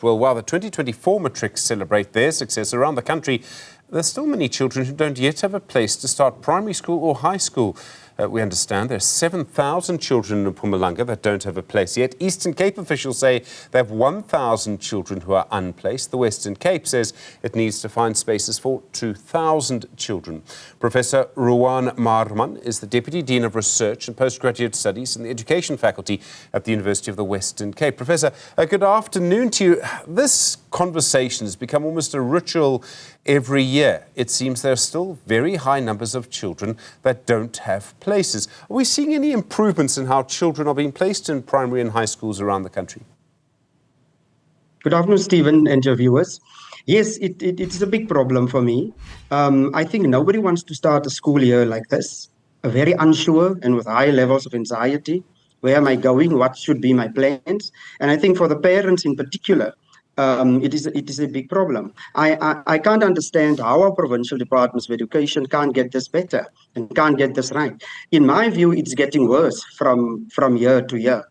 Well, while the 2024 matrics celebrate their success around the country, there's still many children who don't yet have a place to start primary school or high school. We understand there are 7,000 children in Mpumalanga that don't have a place yet. Eastern Cape officials say they have 1,000 children who are unplaced. The Western Cape says it needs to find spaces for 2,000 children. Professor Rouaan Maarman is the Deputy Dean of Research and Postgraduate Studies in the Education Faculty at the University of the Western Cape. Professor, good afternoon to you. This conversation has become almost a ritual every year. It seems there are still very high numbers of children that don't have places. Are we seeing any improvements in how children are being placed in primary and high schools around the country? Good afternoon, Stephen, and your viewers. Yes, it's a big problem for me. I think nobody wants to start a school year like this, very unsure and with high levels of anxiety. Where am I going? What should be my plans? And I think for the parents in particular, it is a big problem. I can't understand how our provincial departments of education can't get this better and can't get this right. In my view, it's getting worse from year to year.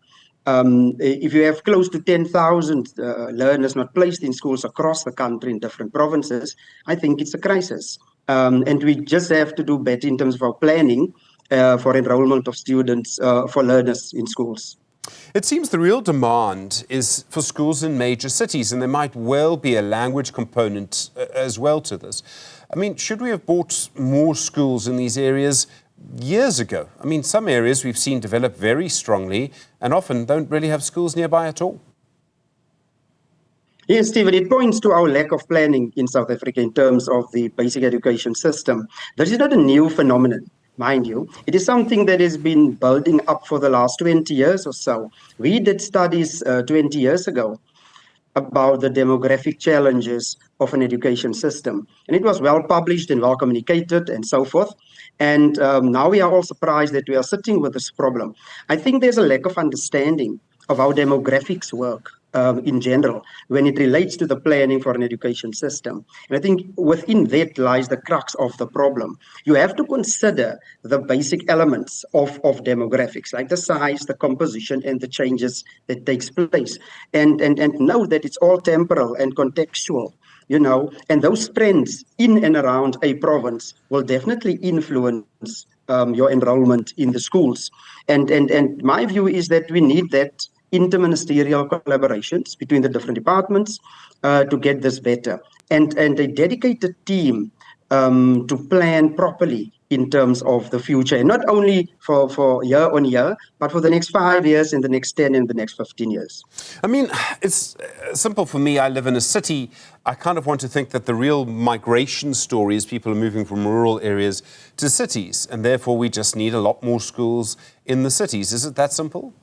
If you have close to 10,000 learners not placed in schools across the country in different provinces, I think it's a crisis. And we just have to do better in terms of our planning for enrollment of students, for learners in schools. It seems the real demand is for schools in major cities, and there might well be a language component as well to this. I mean, should we have bought more schools in these areas years ago? I mean, some areas we've seen develop very strongly and often don't really have schools nearby at all. Yes, Stephen, it points to our lack of planning in South Africa in terms of the basic education system. This is not a new phenomenon. Mind you, it is something that has been building up for the last 20 years or so. We did studies 20 years ago about the demographic challenges of an education system. And it was well published and well communicated and so forth. And now we are all surprised that we are sitting with this problem. I think there's a lack of understanding of how demographics work in general when it relates to the planning for an education system. And I think within that lies the crux of the problem. You have to consider the basic elements of demographics, like the size, the composition, and the changes that takes place. And know that it's all temporal and contextual, you know, and those trends in and around a province will definitely influence your enrollment in the schools. And my view is that we need that interministerial collaborations between the different departments to get this better, and a dedicated team to plan properly in terms of the future, and not only for year on year, but for the next 5 years and the next 10 and the next 15 years. I mean, it's simple for me. I live in a city. I kind of want to think that the real migration story is people are moving from rural areas to cities, and therefore we just need a lot more schools in the cities. Is it that simple?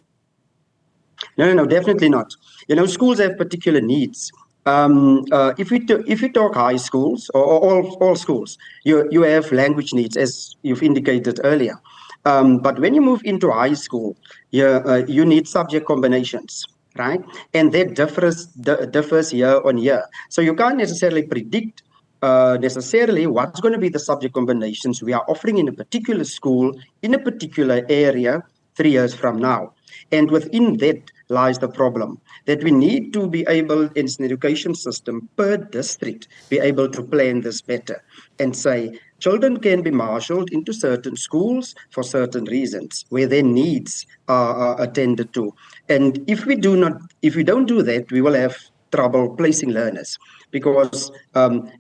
No, definitely not. You know, schools have particular needs. If we talk high schools or all schools, you have language needs, as you've indicated earlier. But when you move into high school, you need subject combinations, right? And that differs year on year. So you can't necessarily predict necessarily what's going to be the subject combinations we are offering in a particular school, in a particular area 3 years from now. And within that lies the problem, that we need to be able, in an education system per district, be able to plan this better and say children can be marshaled into certain schools for certain reasons where their needs are attended to. And if we don't do that, we will have trouble placing learners, because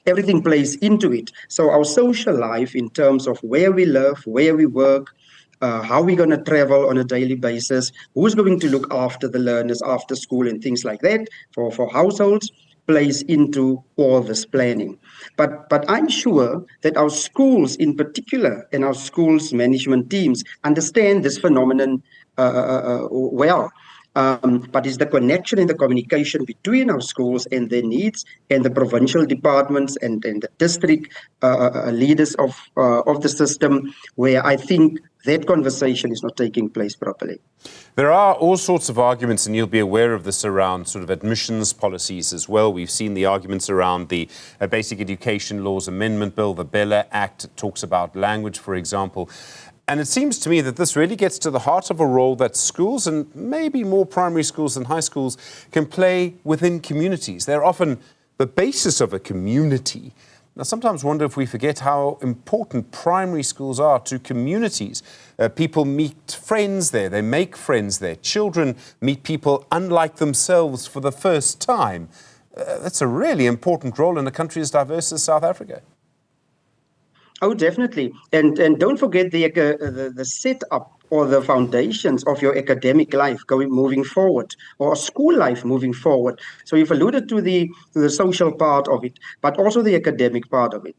everything plays into it. So our social life in terms of where we live, where we work, how we're going to travel on a daily basis, who's going to look after the learners after school and things like that for households plays into all this planning. But I'm sure that our schools in particular and our schools management teams understand this phenomenon well. But it's the connection and the communication between our schools and their needs and the provincial departments and the district leaders of the system where I think that conversation is not taking place properly. There are all sorts of arguments, and you'll be aware of this, around sort of admissions policies as well. We've seen the arguments around the Basic Education Laws Amendment Bill, the Bella Act talks about language, for example. And it seems to me that this really gets to the heart of a role that schools, and maybe more primary schools than high schools, can play within communities. They're often the basis of a community. I sometimes wonder if we forget how important primary schools are to communities. People meet friends there, they make friends there. Children meet people unlike themselves for the first time. That's a really important role in a country as diverse as South Africa. Oh, definitely. And don't forget the setup or the foundations of your academic life moving forward, or school life moving forward. So you've alluded to the social part of it, but also the academic part of it.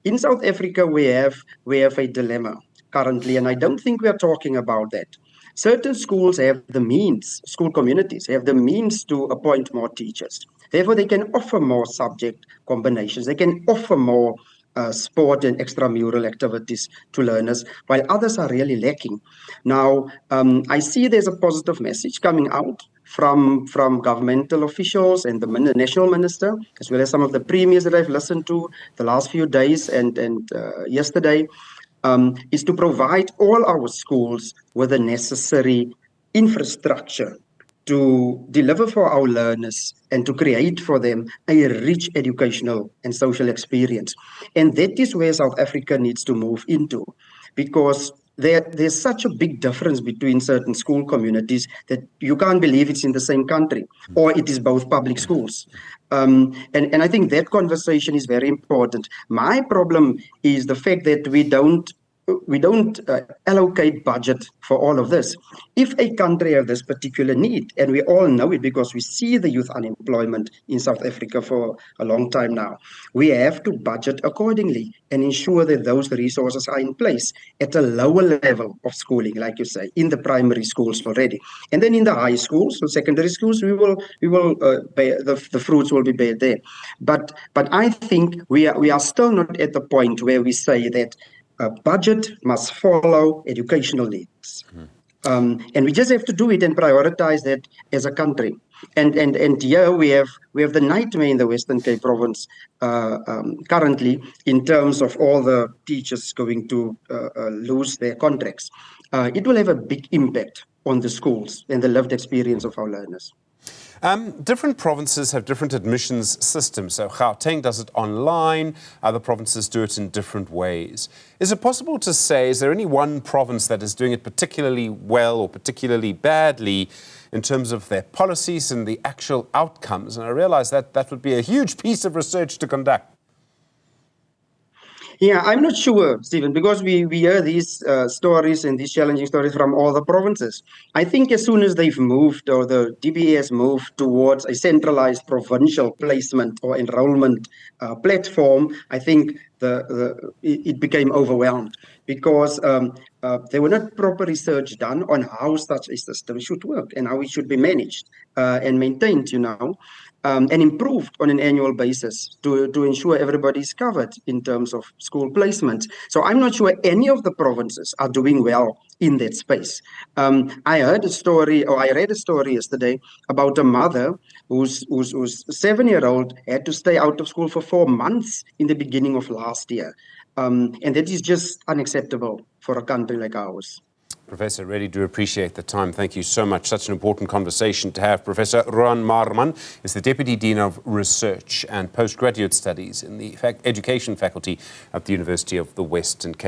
In South Africa, we have a dilemma currently, and I don't think we are talking about that. Certain schools have the means, school communities have the means to appoint more teachers. Therefore, they can offer more subject combinations. They can offer more sport and extramural activities to learners, while others are really lacking. Now, I see there's a positive message coming out from governmental officials and the national minister, as well as some of the premiers that I've listened to the last few days and yesterday, is to provide all our schools with the necessary infrastructure to deliver for our learners and to create for them a rich educational and social experience. And that is where South Africa needs to move into, because there's such a big difference between certain school communities that you can't believe it's in the same country, or it is both public schools. And I think that conversation is very important. My problem is the fact that we don't allocate budget for all of this. If a country has this particular need, and we all know it because we see the youth unemployment in South Africa for a long time now, we have to budget accordingly and ensure that those resources are in place at a lower level of schooling, like you say, in the primary schools already. And then in the high schools, so secondary schools, the fruits will be bared there. But I think we are still not at the point where we say that a budget must follow educational needs. And we just have to do it and prioritize that as a country. And here we have the nightmare in the Western Cape Province currently, in terms of all the teachers going to lose their contracts. It will have a big impact on the schools and the lived experience of our learners. Different provinces have different admissions systems. So Gauteng does it online, other provinces do it in different ways. Is it possible to say, is there any one province that is doing it particularly well or particularly badly in terms of their policies and the actual outcomes? And I realize that that would be a huge piece of research to conduct. Yeah, I'm not sure, Stephen, because we hear these stories and these challenging stories from all the provinces. I think as soon as they've moved, or the DBE has moved towards a centralized provincial placement or enrollment platform, I think it became overwhelmed, because there were not proper research done on how such a system should work and how it should be managed and maintained, and improved on an annual basis to ensure everybody is covered in terms of school placement. So I'm not sure any of the provinces are doing well in that space. I read a story yesterday about a mother whose 7-year-old had to stay out of school for 4 months in the beginning of last year. And that is just unacceptable for a country like ours. Professor, really do appreciate the time. Thank you so much. Such an important conversation to have. Professor Rouaan Maarman is the Deputy Dean of Research and Postgraduate Studies in the Education Faculty at the University of the Western Cape.